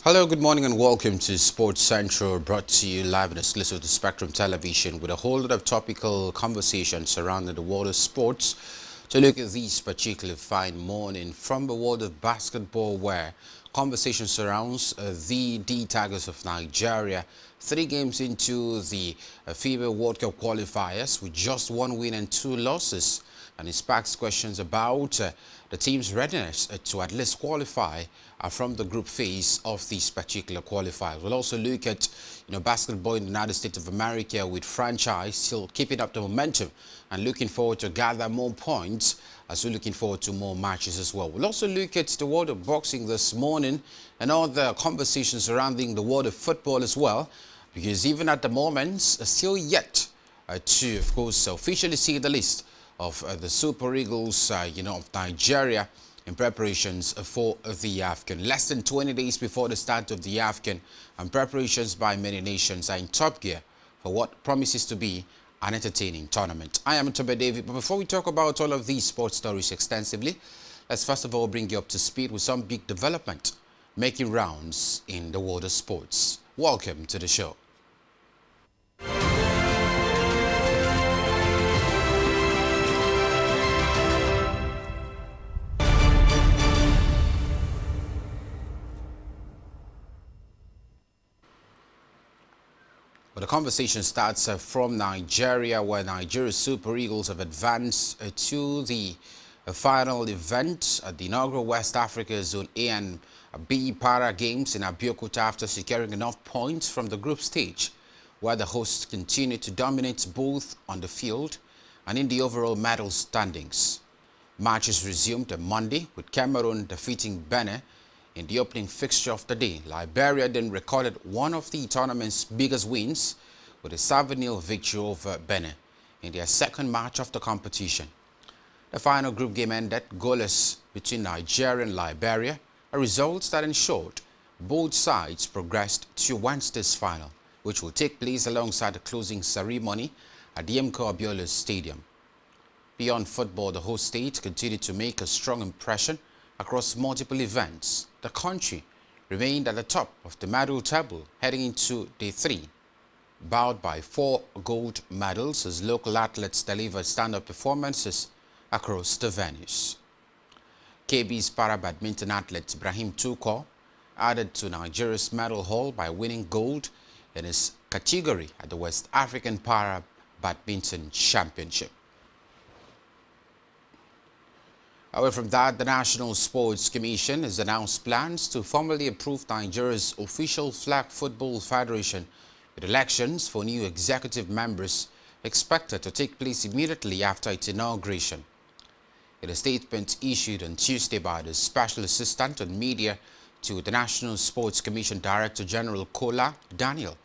Hello, good morning and welcome to Sports Central, brought to you live and exclusive to Spectrum Television with a whole lot of topical conversations surrounding the world of sports. To look at this particular fine morning from the world of basketball, where conversation surrounds the Tigers of Nigeria, 3 games into the FIBA World Cup qualifiers with just 1 win and 2 losses. And it sparks questions about the team's readiness to at least qualify from the group phase of these particular qualifiers. We'll also look at basketball in the United States of America, with franchise still keeping up the momentum and looking forward to gather more points, as we're looking forward to more matches as well. We'll also look at the world of boxing this morning and all the conversations surrounding the world of football as well, because even at the moment, still yet to, of course, officially see the list of the Super Eagles, of Nigeria in preparations for the AFCON. Less than 20 days before the start of the AFCON, and preparations by many nations are in top gear for what promises to be an entertaining tournament. I am Tobe David, but before we talk about all of these sports stories extensively, let's first of all bring you up to speed with some big development making rounds in the world of sports. Welcome to the show. But the conversation starts from Nigeria, where Nigeria's Super Eagles have advanced to the final event at the inaugural West Africa Zone A and B Para Games in Abeokuta after securing enough points from the group stage, where the hosts continue to dominate both on the field and in the overall medal standings. Matches resumed on Monday, with Cameroon defeating Benin in the opening fixture of the day. Liberia then recorded one of the tournament's biggest wins with a 7-0 victory over Benin in their second match of the competition. The final group game ended goalless between Nigeria and Liberia, a result that ensured both sides progressed to Wednesday's final, which will take place alongside the closing ceremony at the MK Abiola Stadium. Beyond football, the host state continued to make a strong impression across multiple events. The country remained at the top of the medal table heading into day 3, bowed by 4 gold medals as local athletes delivered stand-up performances across the venues. KB's para-badminton athlete Ibrahim Tuko added to Nigeria's medal haul by winning gold in his category at the West African Para-Badminton Championship. Away from that, the National Sports Commission has announced plans to formally approve Nigeria's official flag football federation, with elections for new executive members expected to take place immediately after its inauguration. In a statement issued on Tuesday by the Special Assistant on Media to the National Sports Commission Director General Kola Daniel,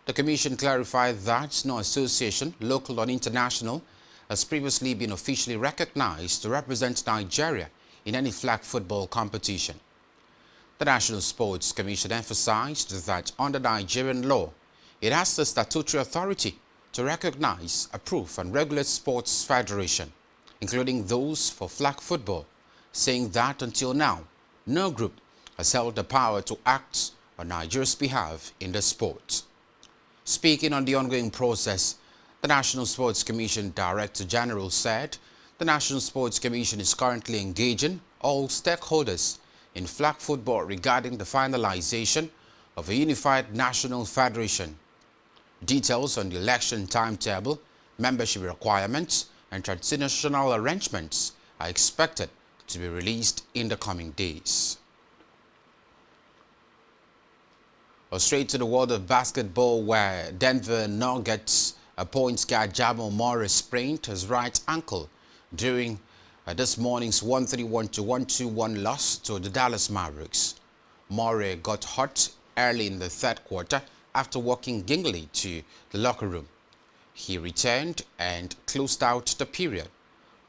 the Commission clarified that no association, local or international, has previously been officially recognized to represent Nigeria in any flag football competition. The National Sports Commission emphasized that under Nigerian law, it has the statutory authority to recognize, approve and regulate sports federation, including those for flag football, saying that until now, no group has held the power to act on Nigeria's behalf in the sport. Speaking on the ongoing process, the National Sports Commission Director General said the National Sports Commission is currently engaging all stakeholders in flag football regarding the finalization of a unified national federation. Details on the election timetable, membership requirements, and transitional arrangements are expected to be released in the coming days. Straight to the world of basketball, where Denver Nuggets points guard Jamal Murray sprained his right ankle during this morning's 131-121 loss to the Dallas Mavericks. Murray got hurt early in the third quarter after walking giddily to the locker room. He returned and closed out the period,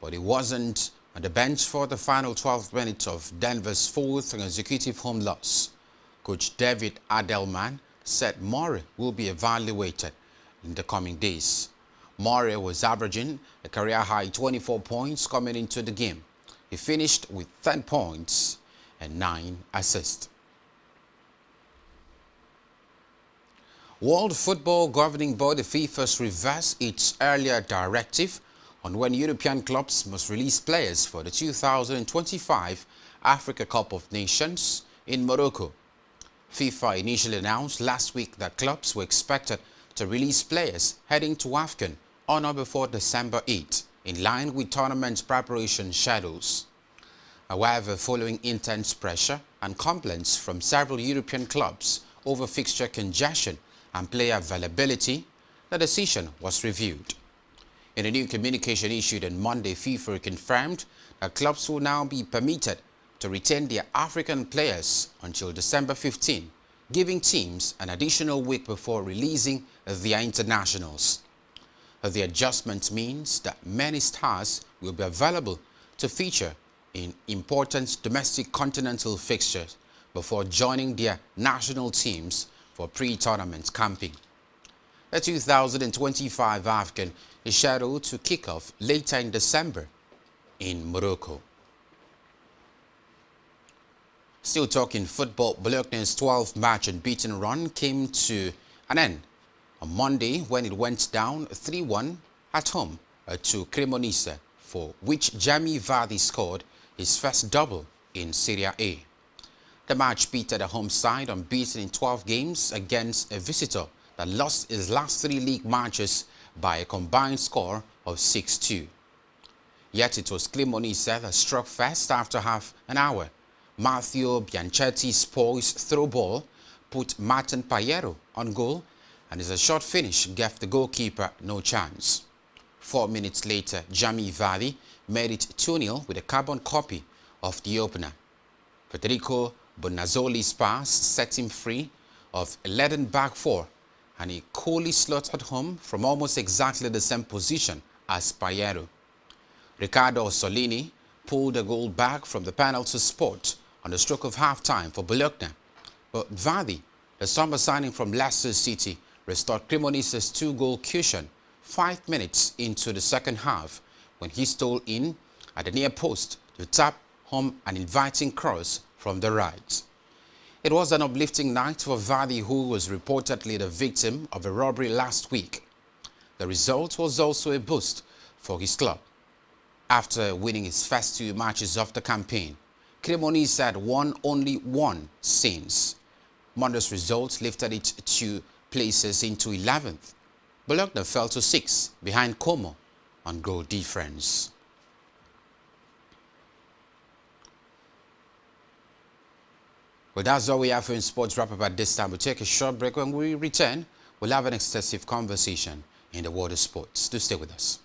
but he wasn't on the bench for the final 12 minutes of Denver's 4th consecutive home loss. Coach David Adelman said Murray will be evaluated in the coming days. Murray was averaging a career-high 24 points coming into the game. He finished with 10 points and 9 assists. World Football Governing Body FIFA's reversed its earlier directive on when European clubs must release players for the 2025 Africa Cup of Nations in Morocco. FIFA initially announced last week that clubs were expected to release players heading to AFCON on or before December 8, in line with tournament preparation schedules. However, following intense pressure and complaints from several European clubs over fixture congestion and player availability, the decision was reviewed. In a new communication issued on Monday, FIFA confirmed that clubs will now be permitted to retain their African players until December 15, giving teams an additional week before releasing their internationals. The adjustment means that many stars will be available to feature in important domestic continental fixtures before joining their national teams for pre-tournament camping. The 2025 AFCON is scheduled to kick off later in December in Morocco. Still talking football, Bologna's 12-match unbeaten run came to an end on Monday when it went down 3-1 at home to Cremonese, for which Jamie Vardy scored his first double in Serie A. The match pitted a home side unbeaten in 12 games against a visitor that lost his last 3 league matches by a combined score of 6-2. Yet it was Cremonese that struck first after half an hour. Matteo Bianchetti's poised throw ball put Martin Payero on goal, and as a short finish gave the goalkeeper no chance. 4 minutes later, Jamie Vardy made it 2-0 with a carbon copy of the opener. Federico Bonazzoli's pass set him free of a leaden back four, and he coolly slotted home from almost exactly the same position as Payero. Riccardo Solini pulled a goal back from the penalty spot on the stroke of half-time for Bologna, but Vardy, the summer signing from Leicester City, restored Cremonese's 2-goal cushion 5 minutes into the second half when he stole in at the near post to tap home an inviting cross from the right. It was an uplifting night for Vardy, who was reportedly the victim of a robbery last week. The result was also a boost for his club. After winning his first 2 matches of the campaign, Cremonese had won only 1 since. Monday's result lifted it 2 places into 11th. Bologna fell to 6th behind Como on goal difference. Well, that's all we have for in sports wrap-up at this time. We'll take a short break. When we return, we'll have an extensive conversation in the world of sports. Do stay with us.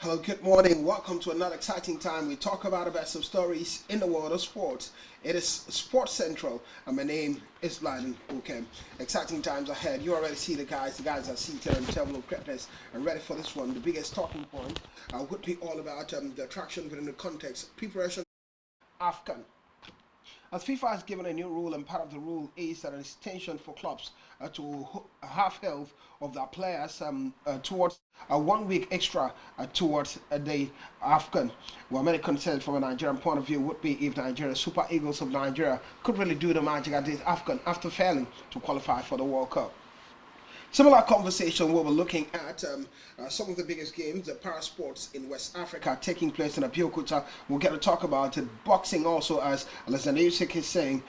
Hello, good morning. Welcome to another exciting time. We talk about the best of stories in the world of sports. It is Sports Central, and my name is Blyden Okem. Exciting times ahead. You already see the guys. The guys are seated on table of greatness and ready for this one. The biggest talking point would be all about the attraction within the context, preparation, AFCON. As FIFA has given a new rule, and part of the rule is that an extension for clubs to have health of their players towards a 1 week extra towards the AFCON. Well, many concerns from a Nigerian point of view would be if Nigeria, Super Eagles of Nigeria, could really do the magic at this AFCON after failing to qualify for the World Cup. Similar conversation where we're looking at some of the biggest games, the para sports in West Africa taking place in Abeokuta. We'll get to talk about it. Boxing also, as Alexander Usyk is saying,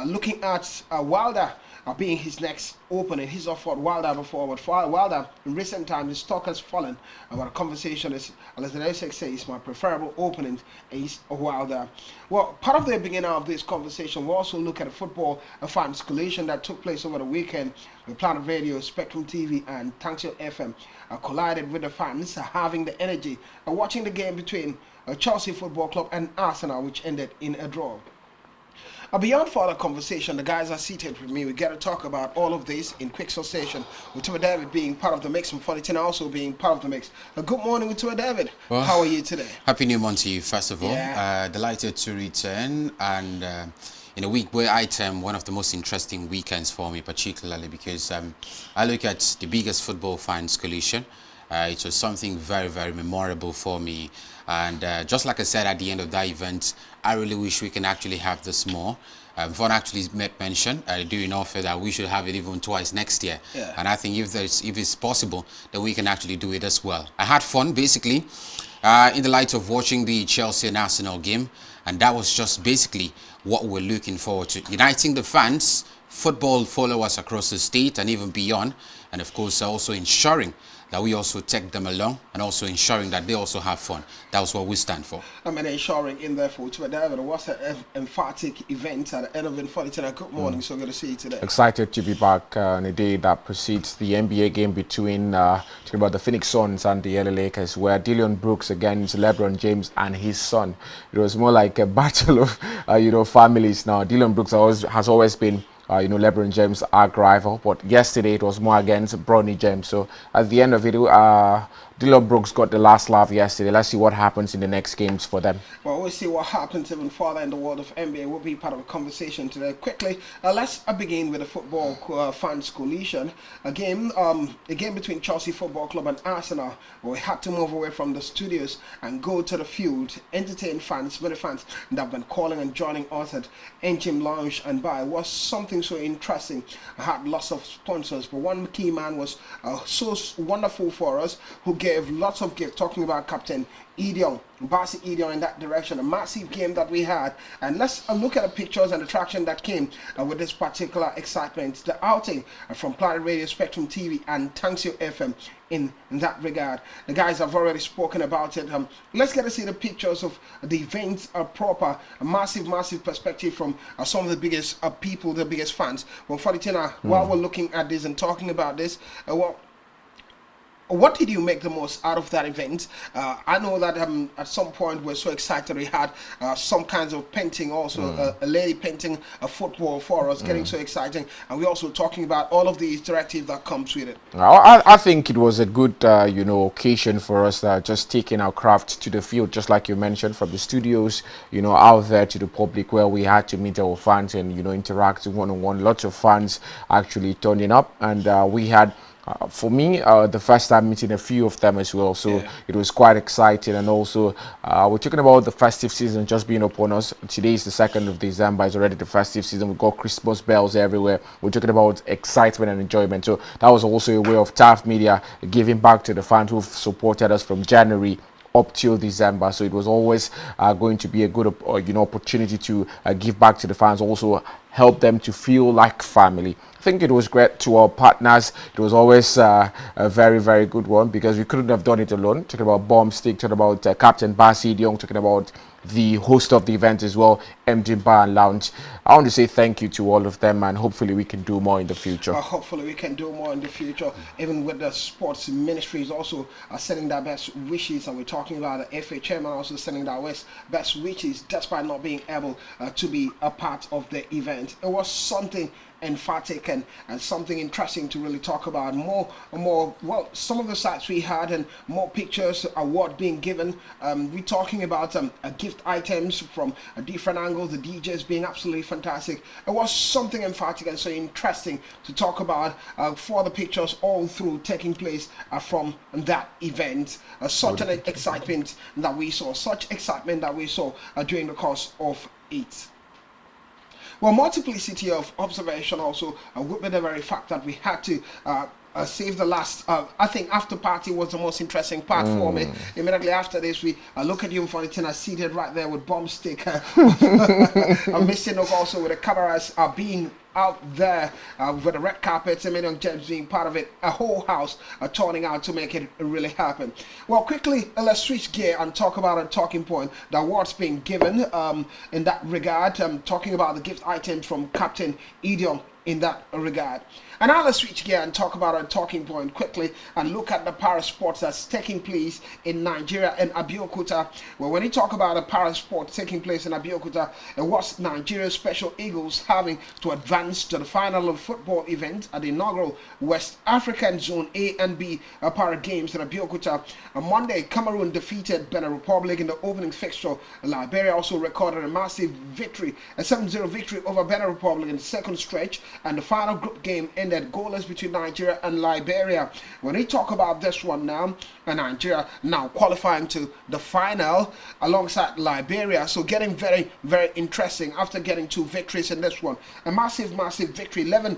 looking at Wilder being his next opening. He's offered Wilder before, but for Wilder in recent times his stock has fallen. And what a conversation is, Alexander Usyk says my preferable opening is Wilder. Well, part of the beginning of this conversation, we'll also look at a football fans collation that took place over the weekend. The Planet Radio, Spectrum TV, and Tangsio FM collided with the fans having the energy watching the game between Chelsea Football Club and Arsenal, which ended in a draw. Beyond further conversation, the guys are seated with me. We get to talk about all of this in quick succession. With David being part of the mix and 4010 also being part of the mix. Good morning, with David. Well, how are you today? Happy New Month to you, first of all. Yeah. Delighted to return, and in a week where I term one of the most interesting weekends for me, particularly because I look at the biggest football fans collision. It was something very, very memorable for me. And just like I said at the end of that event, I really wish we can actually have this more. Vaughn actually mentioned during offer that we should have it even twice next year. Yeah. And I think if it's possible, then we can actually do it as well. I had fun, basically, in the light of watching the Chelsea and Arsenal game. And that was just basically what we're looking forward to. Uniting the fans, football followers across the state and even beyond. And of course, also ensuring that we also take them along and also ensuring that they also have fun. That's what we stand for. I mean, ensuring in there for David. It was an emphatic event at the end of it. Good morning, so good to see you today. Excited to be back on a day that precedes the NBA game between talking about the Phoenix Suns and the LA Lakers, where Dillon Brooks against LeBron James and his son. It was more like a battle of families now. Dillon Brooks has always been LeBron James' arch rival, but yesterday it was more against Bronny James. So at the end of it, Dillon Brooks got the last laugh yesterday. Let's see what happens in the next games for them. Well, we'll see what happens even further in the world of NBA. We'll be part of a conversation today. Quickly, let's begin with the football fans collision. A game between Chelsea Football Club and Arsenal. We had to move away from the studios and go to the field, entertain fans, many fans that have been calling and joining us at Engine Lounge and Bar. It was something so interesting. I had lots of sponsors, but one key man was so wonderful for us, who gave lots of gifts, talking about Captain Idion, Basi Idion, in that direction. A massive game that we had. And let's look at the pictures and the traction that came with this particular excitement. The outing from Planet Radio, Spectrum TV, and Tangsio FM in that regard. The guys have already spoken about it. Let's get to see the pictures of the events proper. A massive perspective from some of the biggest people, the biggest fans. Well, Faditina, while we're looking at this and talking about this, what did you make the most out of that event? I know that at some point we're so excited. We had some kinds of painting also, a lady painting a football for us, getting so exciting. And we're also talking about all of the interactive that comes with it. I think it was a good, occasion for us, just taking our craft to the field, just like you mentioned, from the studios, out there to the public, where we had to meet our fans and, interact one-on-one. Lots of fans actually turning up, and we had for me, the first time meeting a few of them as well, so it was quite exciting. And also we're talking about the festive season just being upon us. Today is the 2nd of December. It's already the festive season. We've got Christmas bells everywhere. We're talking about excitement and enjoyment, so that was also a way of TAF Media giving back to the fans who've supported us from January up till December. So it was always going to be a good opportunity to give back to the fans, also help them to feel like family. I think it was great to our partners. It was always a very, very good one, because we couldn't have done it alone. Talking about Bomb Stick, talking about Captain Basi Diong, talking about the host of the event as well, MD Bar and Lounge. I want to say thank you to all of them, and hopefully we can do more in the future. Hopefully we can do more in the future, even with the sports ministries also sending their best wishes, and we're talking about the FA chairman also sending their best wishes despite not being able to be a part of the event. It was something emphatic and something interesting to really talk about. More, well, some of the sites we had and more pictures, award being given. We're talking about gift items from different angles, the DJs being absolutely fantastic. It was something emphatic and so interesting to talk about for the pictures all through taking place from that event. Such an excitement that we saw, during the course of it. Well, multiplicity of observation also would be the very fact that we had to save the last. I think after party was the most interesting part for me. Immediately after this, we look at you for the tenor seated right there with bomb stick. I'm missing up also with the cameras being out there with the red carpets and Young James being part of it, a whole house turning out to make it really happen. Well, quickly, let's switch gear and talk about a talking point. The awards being given in that regard. Talking about the gift items from Captain Idiom in that regard. And now let's switch gear and talk about our talking point quickly and look at the para sports that's taking place in Nigeria and Abeokuta. Well, when you talk about the para sport taking place in Abeokuta, it was Nigeria's Special Eagles having to advance to the final of the football event at the inaugural West African Zone A and B para games in Abeokuta. On Monday, Cameroon defeated Benin Republic in the opening fixture. Liberia also recorded a massive victory, a 7-0 victory over Benin Republic in the second stretch, and the final group game ended goalless between Nigeria and Liberia. When we talk about this one now, Nigeria now qualifying to the final alongside Liberia, so getting very, very interesting after getting 2 victories in this one. A massive victory, 11-0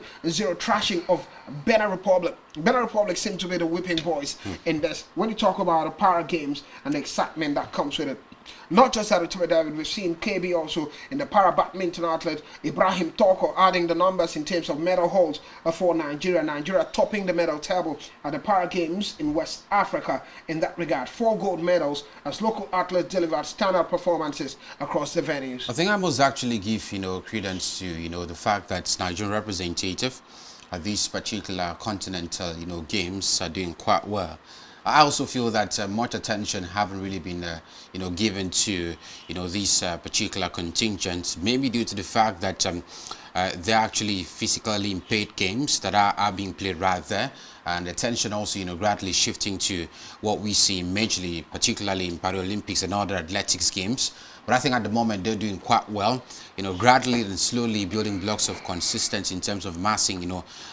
trashing of Benin Republic. Benin Republic seem to be the whipping boys in this. When you talk about the para games and the excitement that comes with it. Not just at the David, we've seen KB also in the para badminton athlete Ibrahim Toko adding the numbers in terms of medal holds for Nigeria. Nigeria topping the medal table at the para games in West Africa in that regard. 4 gold medals as local athletes delivered standout performances across the venues. I think I must actually give credence to the fact that Nigerian representative at these particular continental games are doing quite well. I also feel that much attention haven't really been given to these particular contingents, maybe due to the fact that they're actually physically impaired games that are being played right there, and attention also gradually shifting to what we see majorly, particularly in Paralympics and other athletics games. But I think at the moment they're doing quite well, gradually and slowly building blocks of consistency in terms of massing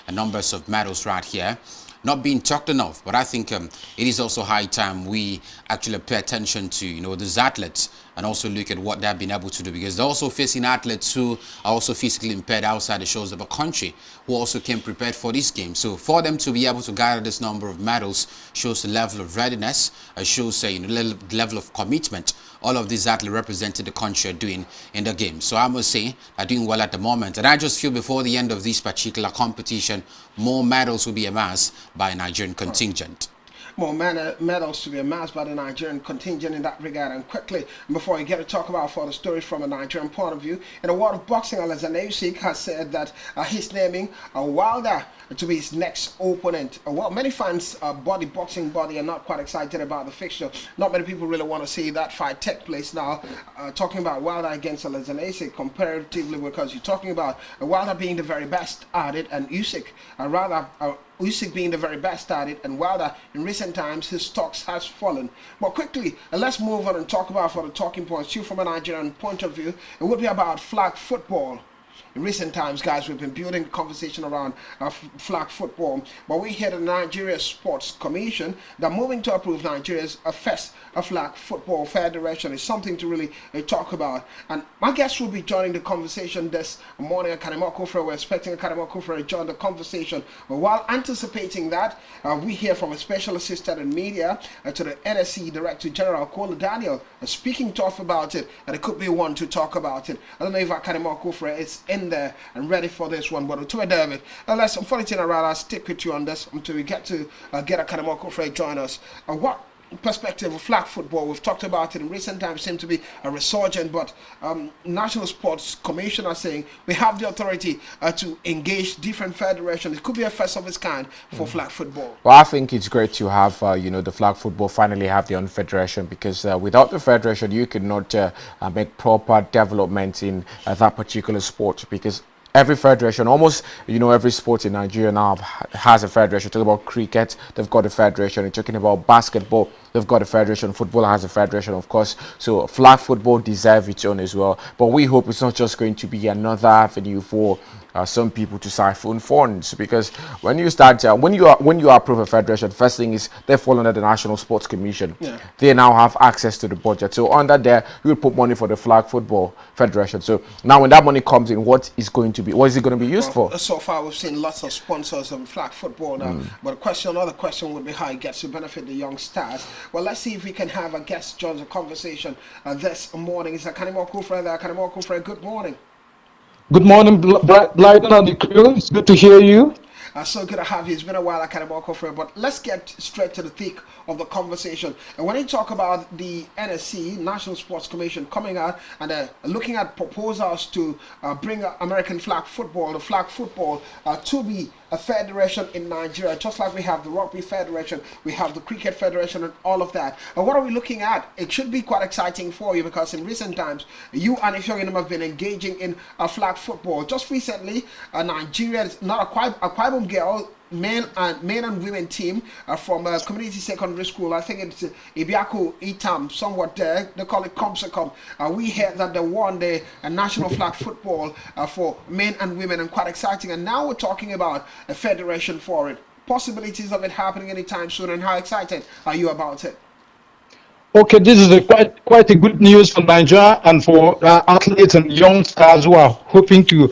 numbers of medals right here. Not being talked enough, but I think it is also high time we actually pay attention to these athletes and also look at what they've been able to do, because they're also facing athletes who are also physically impaired outside the shores of a country who also came prepared for this game. So for them to be able to gather this number of medals shows the level of readiness, shows the level of commitment all of these athletes represented the country are doing in the game. So I must say they're doing well at the moment, and I just feel before the end of this particular competition, more medals will be amassed by a Nigerian contingent. More medals to be amassed by the Nigerian contingent in that regard. And quickly, before we get to talk about further stories from a Nigerian point of view, in the world of boxing, Alexander Usyk has said that he's naming Wilder to be his next opponent. Well, many fans, boxing body, are not quite excited about the fixture. Not many people really want to see that fight take place now. Talking about Wilder against Alexander Usyk comparatively, because you're talking about Wilder being the very best at it, and Usyk Usyk being the very best at it, and Wilder in recent times his stocks has fallen. But quickly, let's move on and talk about for the talking points. You from a Nigerian point of view, it would be about flag football. In recent times, guys, we've been building a conversation around flag football, but we hear the Nigeria Sports Commission that moving to approve Nigeria's first flag football federation is something to really talk about. And my guest will be joining the conversation this morning. Academic Kufra, we're expecting Academic Kufra to join the conversation. But while anticipating that, we hear from a special assistant in media to the NSC Director General, Kola Daniel, speaking tough about it, and it could be one to talk about it. I don't know if Academic Kufra is in there and ready for this one, but to David, let's unfortunately I'll stick with you on this until we get to get Academic Kufra join us. What perspective of flag football, we've talked about it in recent times, seem to be a resurgent, but National Sports Commission are saying we have the authority to engage different federations. It could be a first of its kind for flag football. Well, I think it's great to have, the flag football finally have their own federation, because without the federation, you could not make proper development in that particular sport, because every federation, almost, every sport in Nigeria now has a federation. Talking about cricket, they've got a federation. You're talking about basketball, they've got a federation. Football has a federation, of course. So flag football deserves its own as well. But we hope it's not just going to be another avenue for some people to siphon funds, because when you start when you approve a federation, first thing is they fall under the National Sports Commission. Yeah. They now have access to the budget, so under there you will put money for the flag football federation. So now when that money comes in, what is it going to be used for? So far we've seen lots of sponsors of flag football now, but another question would be how it gets to benefit the young stars. Well, let's see if we can have a guest join the conversation this morning. It's Akanimo Kufre there. Akanimo Kufre, good morning. Good morning, Blyden and the crew. It's good to hear you. So good to have you. It's been a while, I kind of walk off, but let's get straight to the thick of the conversation. And when you talk about the NSC, National Sports Commission, coming out and looking at proposals to bring American flag football, the flag football, to be a federation in Nigeria, just like we have the Rugby Federation, we have the Cricket Federation, and all of that. And what are we looking at? It should be quite exciting for you, because in recent times, you and Ifyogin have been engaging in flag football. Just recently, Nigeria, not a Kwibum girl, men and women team from community secondary school. I think it's Ibiako Itam, somewhat there. They call it Comsecom. We heard that they won the national flag football for men and women, and quite exciting. And now we're talking about a federation for it. Possibilities of it happening anytime soon, and how excited are you about it? Okay, this is quite a good news for Nigeria and for athletes and young stars who are hoping to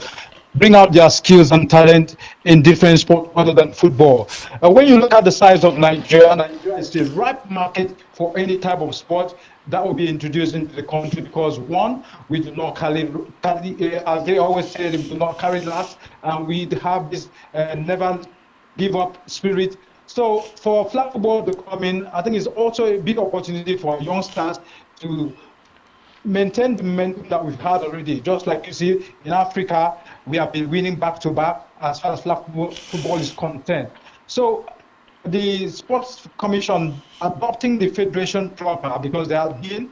bring out their skills and talent in different sports other than football. When you look at the size of Nigeria is the right market for any type of sport that will be introduced into the country, because one, we do not carry as they always say, we do not carry last, and we have this never give up spirit. So for flag football to come in, I think it's also a big opportunity for young stars to maintain the momentum that we've had already. Just like you see in Africa, we have been winning back to back as far as flag football is concerned. So the Sports Commission adopting the federation proper, because they have been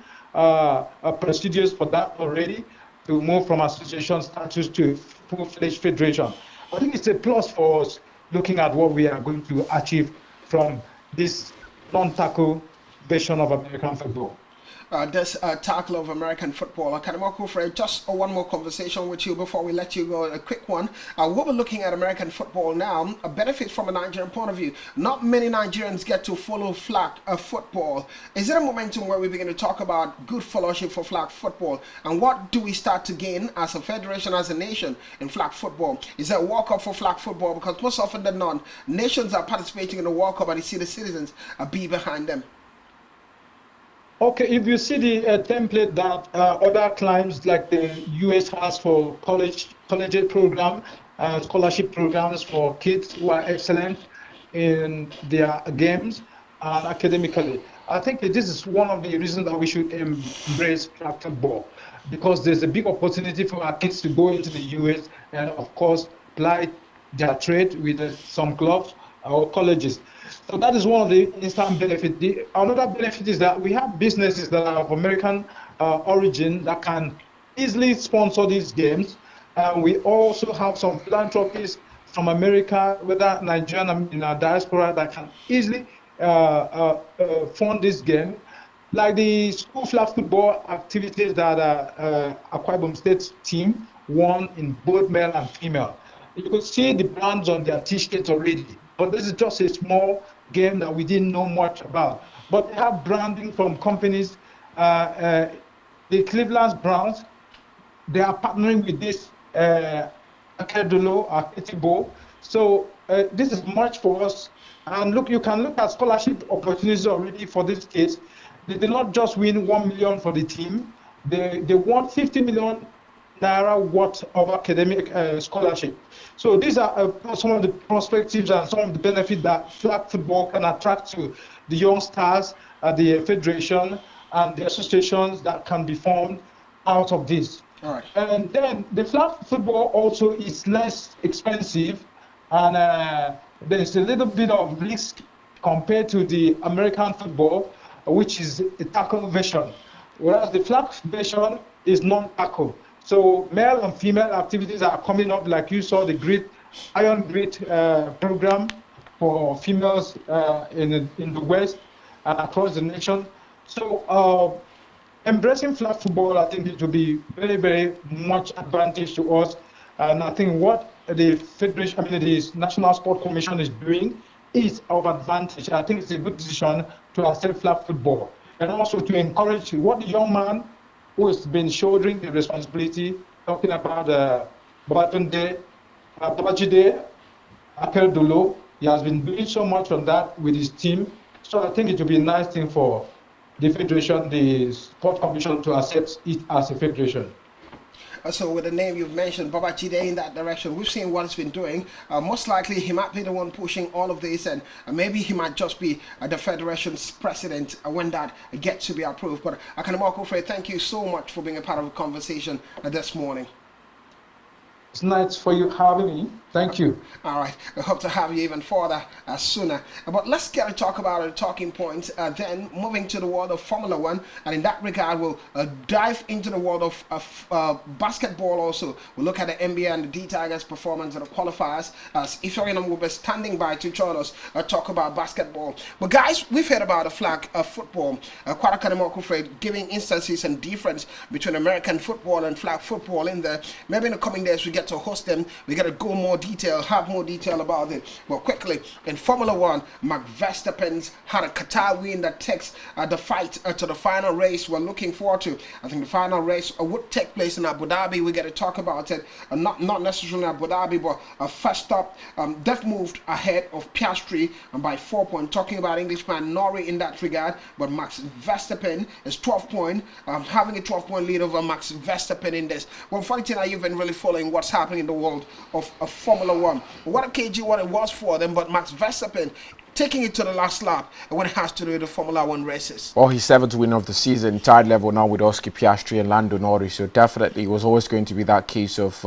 procedures for that already, to move from association status to full-fledged federation. I think it's a plus for us, looking at what we are going to achieve from this non-tackle version of American football. This tackle of American football. Kanimoko Fred, just one more conversation with you before we let you go. A quick one. What we're looking at American football now, a benefit from a Nigerian point of view. Not many Nigerians get to follow flag football. Is there a momentum where we begin to talk about good fellowship for flag football? And what do we start to gain as a federation, as a nation, in flag football? Is there a World Cup for flag football? Because most often than not, nations are participating in the World Cup and you see the citizens be behind them. Okay, if you see the template that other climes like the US has for collegiate program, scholarship programs for kids who are excellent in their games and academically, I think that this is one of the reasons that we should embrace flag football, because there's a big opportunity for our kids to go into the US and, of course, apply their trade with some clubs or colleges. So that is one of the instant benefits. Another benefit is that we have businesses that are of American origin that can easily sponsor these games. We also have some philanthropists from America, whether Nigerian or in our diaspora, that can easily fund this game. Like the school flag football activities that Akwa Ibom State team won in both male and female. You could see the brands on their t-shirts already. But this is just a small game that we didn't know much about. But they have branding from companies. The Cleveland Browns, they are partnering with this Akedolo, Aketibo. So this is much for us. And look, you can look at scholarship opportunities already for this case. They did not just win 1 million for the team. They won 50 million naira worth of academic scholarship. So these are some of the perspectives and some of the benefits that flag football can attract to the young stars at the federation and the associations that can be formed out of this. All right. And then the flag football also is less expensive, and there's a little bit of risk compared to the American football, which is a tackle version, whereas the flag version is non-tackle. So male and female activities are coming up, like you saw the Iron Grit program for females in the West and across the nation. So embracing flag football, I think it will be very, very much advantage to us. And I think what the Federation, I mean, the National Sport Commission is doing is of advantage. I think it's a good decision to accept flag football, and also to encourage what the young man who has been shouldering the responsibility, talking about Babajide Akeredolu. He has been doing so much on that with his team. So I think it will be a nice thing for the federation, the sport commission, to accept it as a federation. So with the name you've mentioned, Babajide, in that direction, we've seen what he's been doing. Most likely he might be the one pushing all of this, and maybe he might just be the federation's president when that gets to be approved. But Akanamoku Frey, thank you so much for being a part of the conversation this morning. It's nice for you having me. Thank you. All right. We hope to have you even further sooner. But let's get to talk about our talking points. Then moving to the world of Formula One. And in that regard, we'll dive into the world of basketball also. We'll look at the NBA and the D-Tigers performance of the qualifiers. As Ifeanyi will be standing by to join us talk about basketball. But guys, we've heard about the flag football. Kwarakanimoku Fred giving instances and difference between American football and flag football in there. Maybe in the coming days we get to host them. We got to go more detail, have more detail about it. But quickly, in Formula One, Max Verstappen had a Qatar win that takes the fight to the final race we're looking forward to. I think the final race would take place in Abu Dhabi. We got to talk about it. Not necessarily Abu Dhabi, but first up, they've moved ahead of Piastri by 4 points. Talking about Englishman Norrie in that regard, but Max Verstappen is 12 points, having a 12-point lead over Max Verstappen in this. Well, funny thing, you've been really following what's happening in the world of Formula One. What a KG1 it was for them, but Max Verstappen taking it to the last lap when it has to do with the Formula One races. Well, his 7th win of the season, tied level now with Oscar Piastri and Lando Norris. So definitely it was always going to be that case of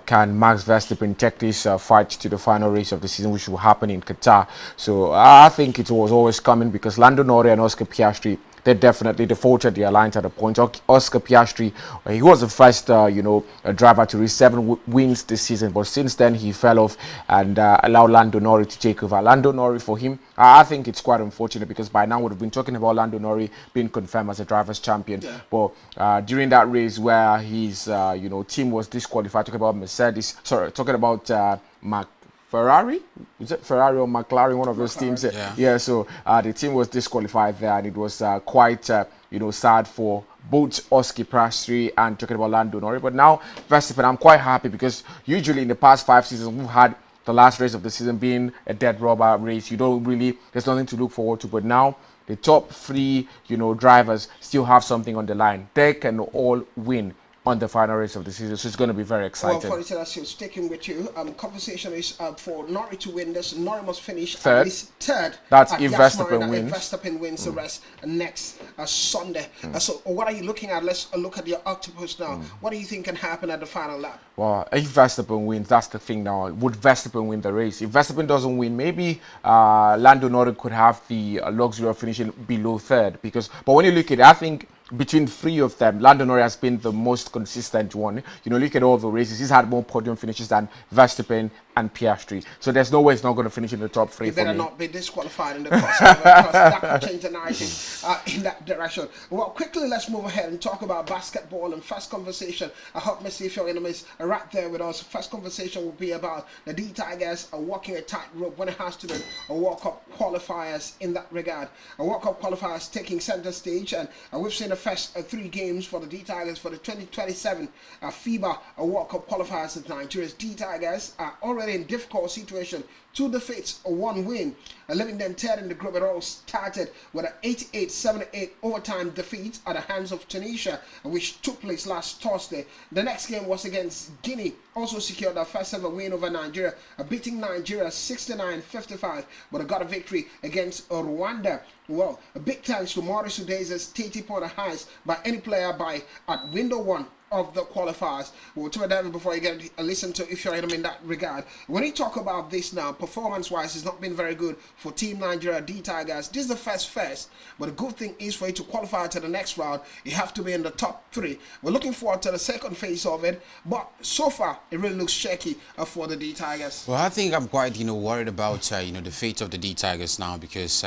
can Max Verstappen take this fight to the final race of the season, which will happen in Qatar. So I think it was always coming because Lando Norris and Oscar Piastri, they definitely defaulted the alliance at a point. Oscar Piastri, he was the first, driver to reach 7 wins this season, but since then he fell off and allowed Lando Norris to take over. Lando Norris, for him, I think it's quite unfortunate because by now we've been talking about Lando Norris being confirmed as a drivers' champion. Yeah. But during that race where his, team was disqualified, talking about Ferrari? Is it Ferrari or McLaren? One of those teams. Yeah. So the team was disqualified there, and it was quite, sad for both Oscar Piastri and talking about Lando Norris. But now, Verstappen, I'm quite happy because usually in the past 5 seasons we've had the last race of the season being a dead rubber race. You don't really, there's nothing to look forward to. But now the top 3, drivers still have something on the line. They can all win on the final race of the season, so it's going to be very exciting. Well, for sticking with you, conversation is for Norrie to win this. Norrie must finish at least third. That's if Verstappen wins. If Verstappen wins the rest next Sunday. So what are you looking at? Let's look at your octopus now. What do you think can happen at the final lap? Well, if Verstappen wins, that's the thing now. Would Verstappen win the race? If Verstappen doesn't win, maybe Lando Norris could have the luxury of finishing below third. But when you look at it, I think between 3 of them, Lando Norris has been the most consistent one. Look at all the races. He's had more podium finishes than Verstappen and Piastri. So there's no way he's not going to finish in the top 3 he for me. Better not be disqualified in the crossover because that could change the narrative in that direction. Well, quickly, let's move ahead and talk about basketball. And first conversation, I hope Mr. Ifeanyi is right there with us. First conversation will be about the D-Tigers walking a tightrope when it has to do a World Cup qualifiers in that regard. A World Cup qualifiers taking center stage, and we've seen the first 3 games for the D-Tigers for the 2027 FIBA World Cup qualifiers. Nigeria's D-Tigers are already already in difficult situation. 2 defeats, 1 win, leaving them third in the group. It all started with an 88-78 overtime defeat at the hands of Tunisia, which took place last Thursday. The next game was against Guinea, also secured their first ever win over Nigeria, beating Nigeria 69-55, but they got a victory against Rwanda. Well, a big thanks to Maurice Udeza's 30-point highest by any player at window 1 of the qualifiers. We'll talk about that before you get a listen to if you're in that regard. When you talk about this now, performance-wise, it's not been very good for Team Nigeria D Tigers. This is the first, but the good thing is for you to qualify to the next round, you have to be in the top 3. We're looking forward to the second phase of it, but so far it really looks shaky for the D Tigers. Well, I think I'm quite worried about the fate of the D Tigers now, because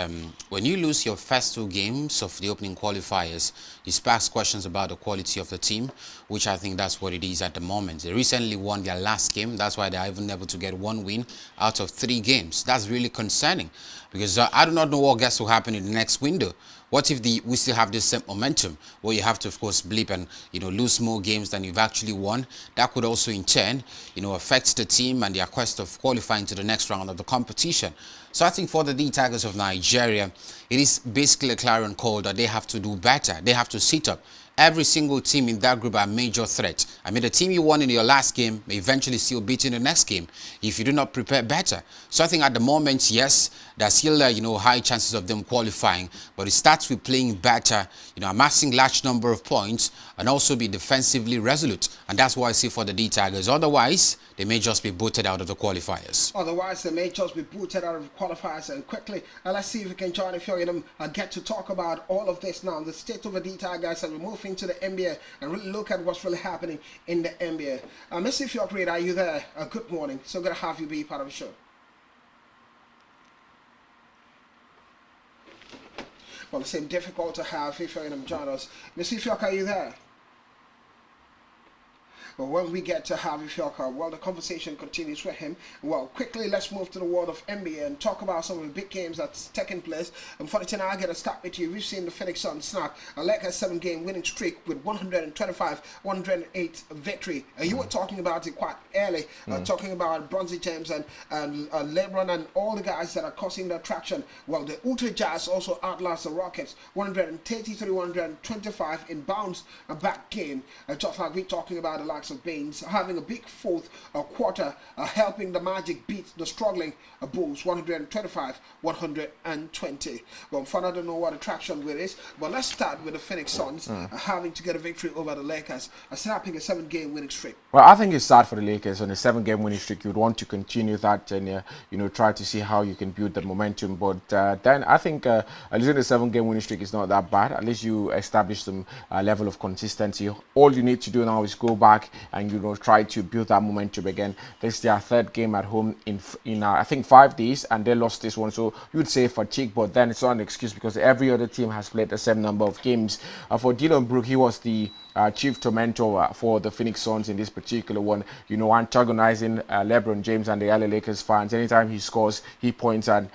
when you lose your first 2 games of the opening qualifiers, it sparks questions about the quality of the team, which I think that's what it is at the moment. They recently won their last game. That's why they're even able to get 1 win out of 3 games. That's really concerning, because I do not know what gets to happen in the next window. What if we still have this same momentum, where you have to, of course, blip and lose more games than you've actually won? That could also, in turn, affect the team and their quest of qualifying to the next round of the competition. So I think for the D Tigers of Nigeria, it is basically a clarion call that they have to do better. They have to sit up. Every single team in that group are a major threat. I mean, the team you won in your last game may eventually still beat in the next game if you do not prepare better. So I think at the moment, yes, there's still high chances of them qualifying, but it starts with playing better, amassing large number of points, and also be defensively resolute. And that's what I see for the D Tigers. Otherwise, they may just be booted out of the qualifiers. Otherwise, they may just be booted out of the qualifiers. And quickly, let's see if we can join a few of them and get to talk about all of this now. The state of the D Tigers, and we move into the NBA and really look at what's really happening in the NBA. Mr. Fiocrete, are you there? Good morning. So good to have you be part of the show. Well, it seems difficult to have if you're in join us. Mr. Fiocrete, are you there? But when we get to Harvey Fielka, well, the conversation continues with him. Well, quickly, let's move to the world of NBA and talk about some of the big games that's taking place. And for the tonight, I'll get a start with you. We've seen the Phoenix Suns snap a Lakers 7-game winning streak with 125-108 victory. You were talking about it quite early, talking about Bronzy James and LeBron and all the guys that are causing the attraction. Well, the Utah Jazz also outlast the Rockets 133-125 in bounce-back game. Just like we're talking about the of Baines having a big fourth quarter, helping the Magic beat the struggling Bulls 125-120. Well, fun, I don't know what attraction with is, but let's start with the Phoenix Suns having to get a victory over the Lakers, snapping a 7-game winning streak. Well, I think it's sad for the Lakers on a 7-game winning streak. You'd want to continue that and try to see how you can build the momentum. But then I think at least the 7-game winning streak is not that bad. At least you establish some level of consistency. All you need to do now is go back and try to build that momentum again. This is their 3rd game at home in I think 5 days, and they lost this one, so you'd say fatigue, but then it's not an excuse because every other team has played the same number of games. For Dylan Brooke, he was the chief tormentor for the Phoenix Suns in this particular one, antagonizing LeBron James and the LA Lakers fans. Anytime he scores, he points and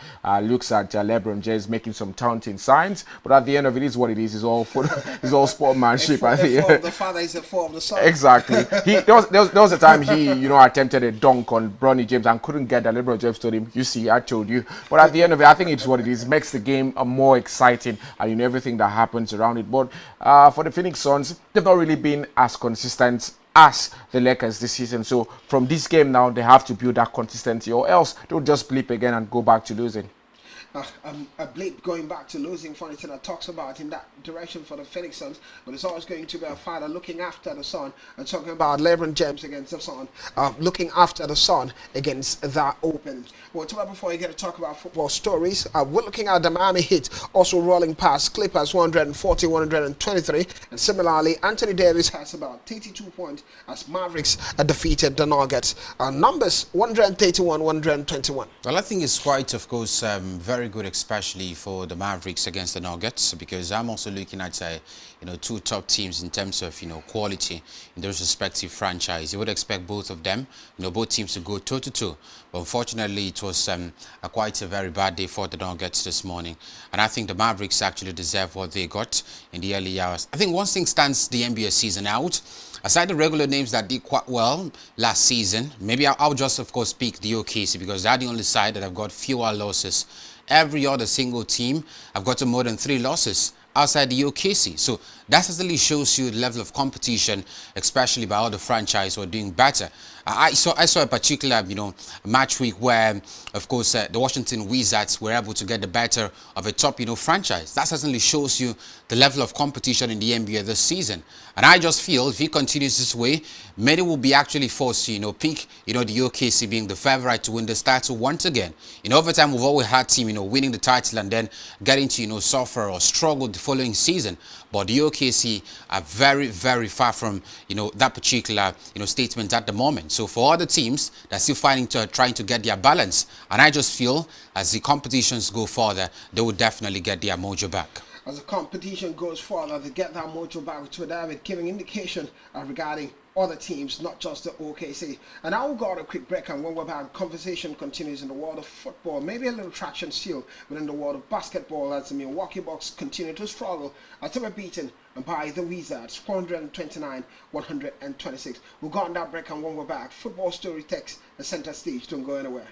looks at LeBron James making some taunting signs, but at the end of it is what it is. It's all it's all sportsmanship. The father is the four of the son. Exactly. There was a time he attempted a dunk on Bronny James and couldn't get that. LeBron James told him, "You see, I told you." But at the end of it, I think it's what it is. It makes the game more exciting and everything that happens around it. But for the Phoenix Suns, they've not really been as consistent as the Lakers this season. So from this game now, they have to build that consistency, or else they'll just blip again and go back to losing. A blip going back to losing for anything that talks about in that direction for the Phoenix Suns, but it's always going to be a father looking after the son and talking about LeBron James against the son, looking after the son against that open. Well, before you get to talk about football stories, we're looking at the Miami Heat also rolling past Clippers 140-123, and similarly Anthony Davis has about 32 points as Mavericks defeated the Nuggets. Numbers 131-121. Well, I think it's quite, of course, very good, especially for the Mavericks against the Nuggets, because I'm also looking at 2 top teams in terms of quality in those respective franchises. You would expect both of them, both teams to go toe-to-toe. But unfortunately, it was quite a very bad day for the Nuggets this morning, and I think the Mavericks actually deserve what they got in the early hours. I think one thing stands the NBA season out, aside the regular names that did quite well last season, maybe I'll just, of course, pick the OKC because they're the only side that have got fewer losses. Every other single team have gotten more than 3 losses outside the OKC. So that certainly shows you the level of competition, especially by other franchises who are doing better. I saw a particular, match week where, of course, the Washington Wizards were able to get the better of a top, franchise. That certainly shows you the level of competition in the NBA this season. And I just feel if he continues this way, many will be actually forced to, pick, the OKC being the favorite to win this title once again. Over time, we've always had team, winning the title and then getting to, suffer or struggle the following season. But the OKC are very, very far from, that particular, statement at the moment. So for other teams, they're still trying to get their balance. And I just feel as the competitions go further, they will definitely get their mojo back. As the competition goes further, they get that mojo back, which would have it giving indication regarding other teams, not just the OKC. And now we'll go on a quick break, and when we're back, conversation continues in the world of football. Maybe a little traction still within the world of basketball as the Milwaukee Bucks continue to struggle as they were beaten by the Wizards, 429-126. We'll go on that break, and when we're back, football story takes the center stage. Don't go anywhere.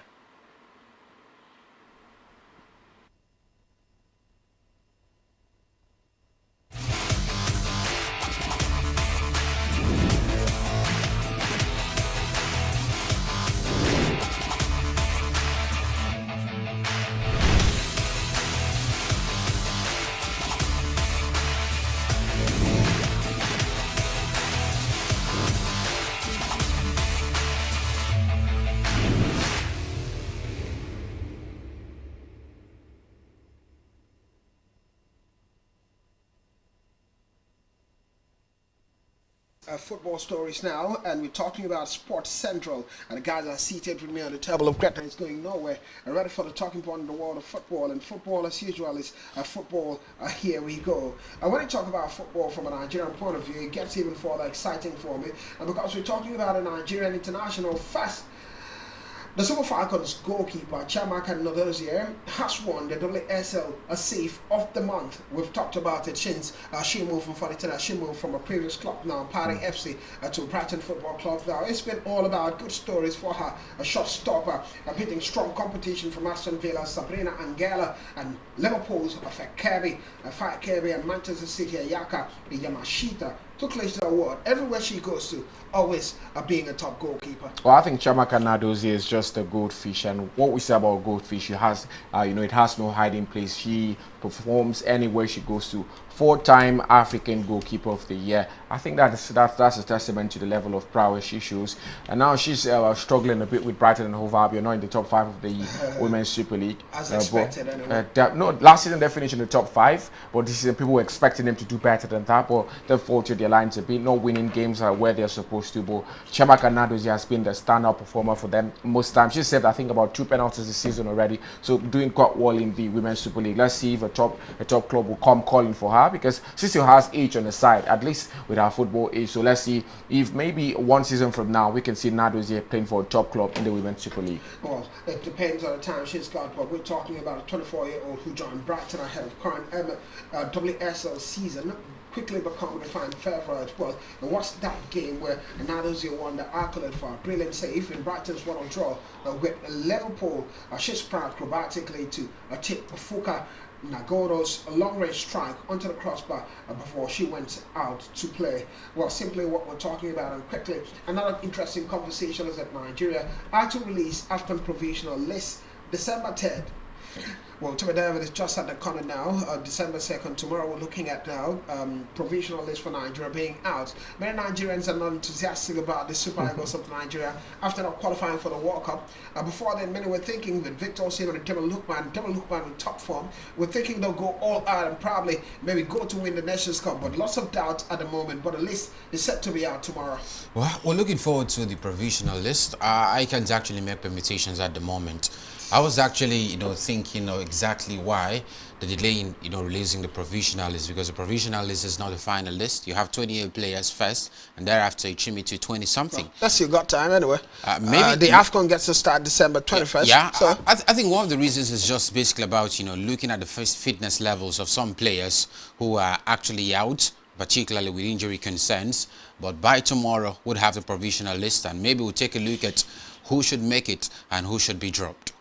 Football stories now, and we're talking about Sports Central, and the guys are seated with me on the table of Greta. It's going nowhere. I'm ready for the talking point in the world of football, and football as usual is football. Here we go. And when I talk about football from a Nigerian point of view, it gets even further exciting for me, and because we're talking about a Nigerian international first. The Super Falcons goalkeeper Chiamaka Nnadozie has won the WSL Save of the Month. We've talked about it since she moved from Fanitina. She moved from a previous club now, Paris FC, to Brighton Football Club now. It's been all about good stories for her. A shot stopper, beating strong competition from Aston Villa, Sabrina Angela, and Liverpool's Faye Kirby, and Manchester City Ayaka Yamashita took the award everywhere she goes to, always being a top goalkeeper. Well, I think Chiamaka Nnadozie is just a goldfish, and what we say about goldfish, it has, it has no hiding place. She performs anywhere she goes to. 4-time African Goalkeeper of the Year. I think that's a testament to the level of prowess she shows. And now she's struggling a bit with Brighton and Hove Albion, not in the top 5 of the Women's Super League. As expected, anyway. No, last season they finished in the top 5, but this season people were expecting them to do better than that. But they faltered their lines a bit, not winning games where they're supposed to. But Chiamaka Nnadozie has been the standout performer for them most times. She saved, I think, about 2 penalties this season already, so doing quite well in the Women's Super League. Let's see if a top club will come calling for her, because she still has age on the side, at least with her football age. So let's see if maybe one season from now we can see Nnadozie playing for a top club in the Women's Super League. Well, it depends on the time she's got, but we're talking about a 24-year-old who joined Brighton ahead of current WSL season, quickly becoming the fan favorite. Well, and what's that game where Nnadozie won the accolade for a brilliant save in Brighton's 1-1 draw with Liverpool. She sprang acrobatically to take Fuka Nagoro's long-range strike onto the crossbar before she went out to play. Well, simply what we're talking about, and quickly, another interesting conversation is that Nigeria are to release AFCON provisional list December 3rd. Well, Tommy David is just at the corner now, December 2nd. Tomorrow we're looking at now provisional list for Nigeria being out. Many Nigerians are not enthusiastic about the Super Eagles of Nigeria after not qualifying for the World Cup. Before then, many were thinking with Victor Osimhen and Devil Lookman in top form, we're thinking they'll go all out and probably maybe go to win the Nations Cup. But lots of doubt at the moment, but the list is set to be out tomorrow. Well, we're looking forward to the provisional list. I can't actually make permutations at the moment. I was actually, thinking exactly why the delay in, releasing the provisional list, because the provisional list is not the final list. You have 28 players first, and thereafter you trim it to 20-something. Well, that's you got time anyway. Maybe the AFCON gets to start December 21st. Yeah, so. I think one of the reasons is just basically about, looking at the fitness levels of some players who are actually out particularly with injury concerns. But by tomorrow, we'll have the provisional list, and maybe we'll take a look at who should make it and who should be dropped.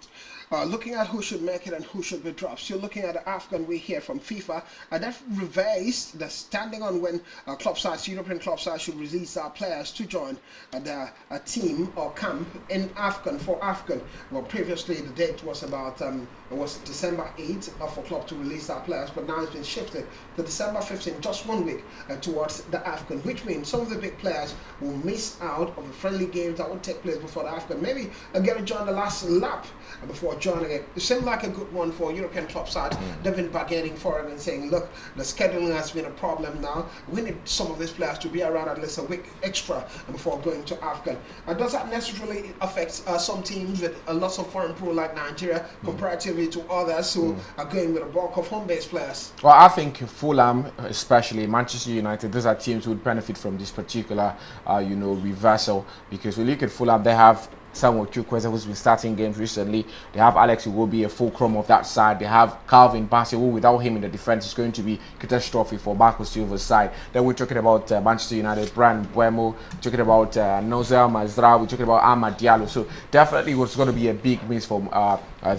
Looking at who should make it and who should be dropped. So looking at the AFCON we hear from FIFA, that revised the standing on when club sides, European club sides should release their players to join the team or camp in AFCON for AFCON. Well, previously the date was about it was December 8th for club to release their players, but now it's been shifted to December 15th, just 1 week towards the AFCON, which means some of the big players will miss out on the friendly games that will take place before the AFCON. Maybe get to join the last lap before joining it. It seemed like a good one for European club sides. They've been bargaining for it and saying, look, the scheduling has been a problem now. We need some of these players to be around at least a week extra before going to AFCON. Does that necessarily affect some teams with lots of foreign pro like Nigeria comparatively to others who are going with a bulk of home-based players? Well, I think Fulham, especially Manchester United, those are teams who would benefit from this particular, reversal, because we look at Fulham, they have Samuel Chukwueze, who's been starting games recently. They have Alex, who will be a fulcrum of that side. They have Calvin Bassey, who without him in the defense is going to be catastrophic for Marco Silva's side. Then we're talking about Manchester United, Brian Buemo, we're talking about Nozel Mazra, we're talking about Amad Diallo. So definitely it's going to be a big miss from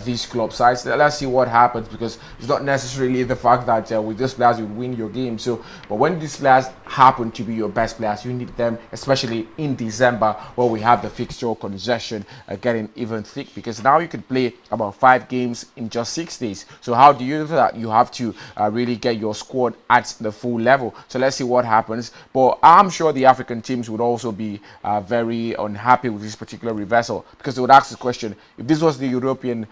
these club sides. Let's see what happens, because it's not necessarily the fact that with these players you win your game. So, but when these players happen to be your best players, you need them, especially in December, where we have the fixture congestion getting even thick, because now you can play about 5 games in just 6 days. So how do you do that? You have to really get your squad at the full level. So let's see what happens. But I'm sure the African teams would also be very unhappy with this particular reversal, because they would ask the question: if this was the European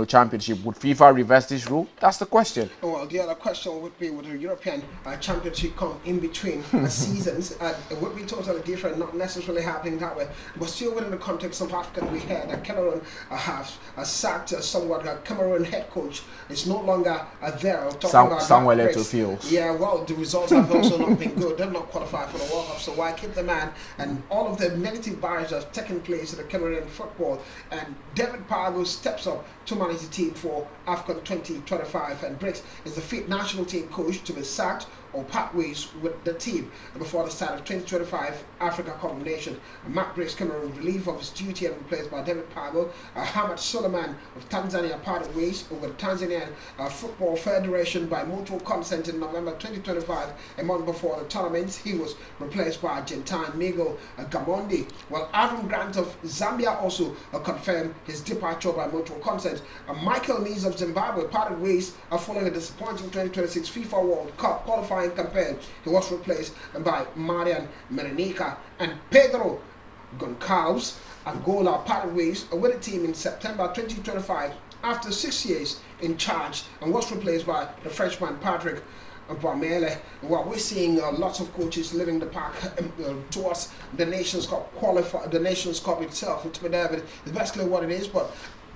Championship, would FIFA reverse this rule? That's the question. Well, the other question would be, would the European Championship come in between seasons? It would be totally different, not necessarily happening that way, but still within the context of AFCON, we heard that Cameroon has sacked somewhat. Cameroon head coach is no longer there. Samuel Eto'o. Yeah, well, the results have also not been good. They're not qualified for the World Cup, so why keep the man? And all of the negative barriers have taken place in the Cameroon football. And David Pargo steps up to manage the team for AFCON 2025 and breaks is the fifth national team coach to be sacked or part ways with the team before the start of 2025 Africa Cup of Nations. Mark Briggs Cameroon relief of his duty and replaced by David Pago. Ahmad Suleiman of Tanzania parted ways with the Tanzanian Football Federation by mutual consent in November 2025. A month before the tournament, he was replaced by Argentine Miguel Gamondi. While Aaron Grant of Zambia also confirmed his departure by mutual consent. Michael Nees of Zimbabwe parted ways following a disappointing 2026 FIFA World Cup qualifying campaign. He was replaced by Marian Merenica. And Pedro Goncalves Angola parted ways with the team in September 2025 after 6 years in charge and was replaced by the Frenchman Patrick Bamele. Well, we're seeing lots of coaches leaving the park towards the Nations Cup the Nations Cup itself. It's basically what it is. But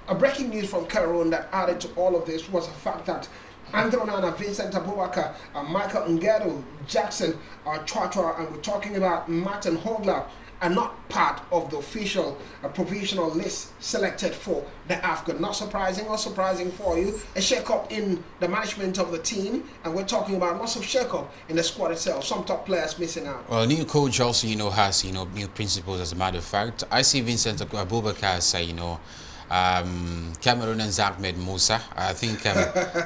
a breaking news from Cameroon that added to all of this was the fact that Andre Onana, Vincent Abubakar, Michael Ngedo, Jackson Chwachwa, and we're talking about Martin Hogler, are not part of the official provisional list selected for the AFCON. Not surprising or surprising for you. A shake-up in the management of the team, and we're talking about lots of shake-up in the squad itself. Some top players missing out. Well, new coach also, has, new principles. As a matter of fact, I see Vincent Abubakar as, Cameroon and Ahmed Musa. I think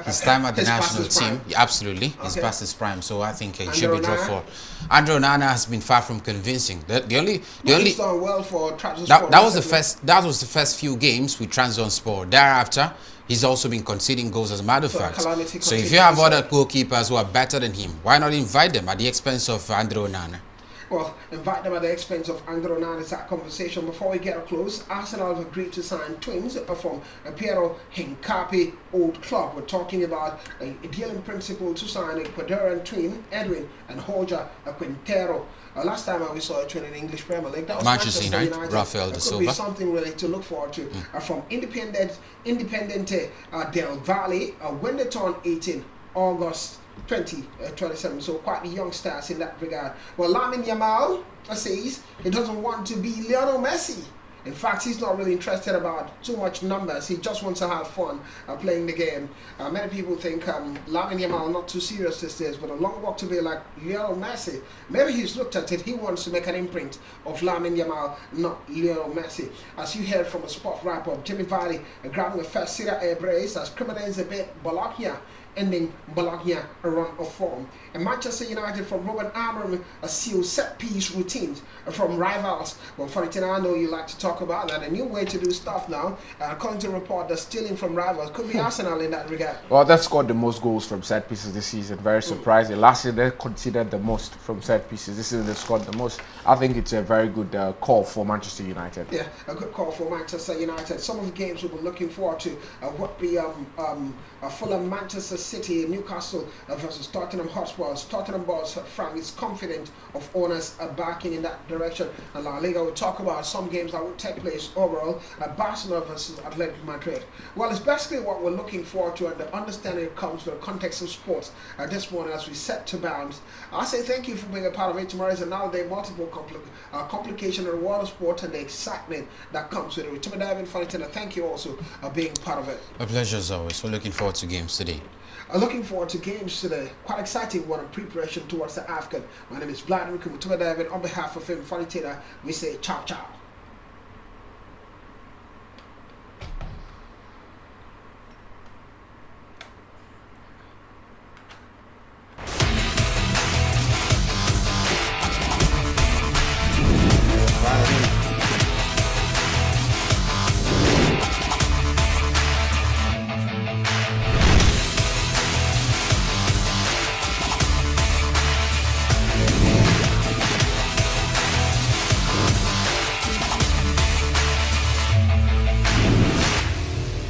his time at the national team, absolutely, he's past his prime. So I think he should be dropped for. Andre Onana has been far from convincing. The only he's done well for that was the first few games with Trabzonspor. Thereafter, he's also been conceding goals, as a matter of fact. So if you have other goalkeepers who are better than him, why not invite them at the expense of Andre Onana? Well, invite them at the expense of Andre Onana is that conversation. Before we get close, Arsenal have agreed to sign twins from Piero Hincapi Old Club. We're talking about a deal in principle to sign a Ecuadorian twin, Edwin and Jorge Quintero. Last time we saw a twin in the English Premier League, that was Manchester United. Rafael de Silva. Could be something really to look forward to. From Independiente del Valle, when they turn 18, August 2027, so quite the young stars in that regard. Well, Lamine Yamal says he doesn't want to be Lionel Messi. In fact, he's not really interested about too much numbers. He just wants to have fun playing the game. Many people think Lamine Yamal not too serious these days, but a long walk to be like Lionel Messi. Maybe he's looked at it. He wants to make an imprint of Lamine Yamal, not Lionel Messi. As you heard from a sport wrap-up, Jimmy Vardy grabbing the first Serie A brace as Cremonese beat Bologna, ending Bologna a run of form. And Manchester United from Ruben Amorim sealed set-piece routines from rivals. Well, Fiorentina, I know you like to talk about that. A new way to do stuff now. According to report, the stealing from rivals could be Arsenal in that regard. Well, they've scored the most goals from set pieces this season. Very surprising. Last year they considered the most from set pieces. This season they scored the most. I think it's a very good call for Manchester United. Yeah, a good call for Manchester United. Some of the games we've been looking forward to would be Fulham, Manchester City, Newcastle versus Tottenham Hotspur. Tottenham boss Frank is confident of owners backing in that direction. And La Liga will talk about some games that will take place overall. Barcelona versus Atletico Madrid. Well, it's basically what we're looking forward to, and the understanding it comes with the context of sports this morning as we set to bounds. I say thank you for being a part of it. Tomorrow is another day, multiple complication of the world of sport and the excitement that comes with it. Timothy David Fanitina, thank you also for being part of it. A pleasure as always. We're looking forward to games today. Looking forward to games today. Quite exciting one in preparation towards the AFCON. My name is Vladimir Timothy David. On behalf of him, Fanitina, we say ciao ciao.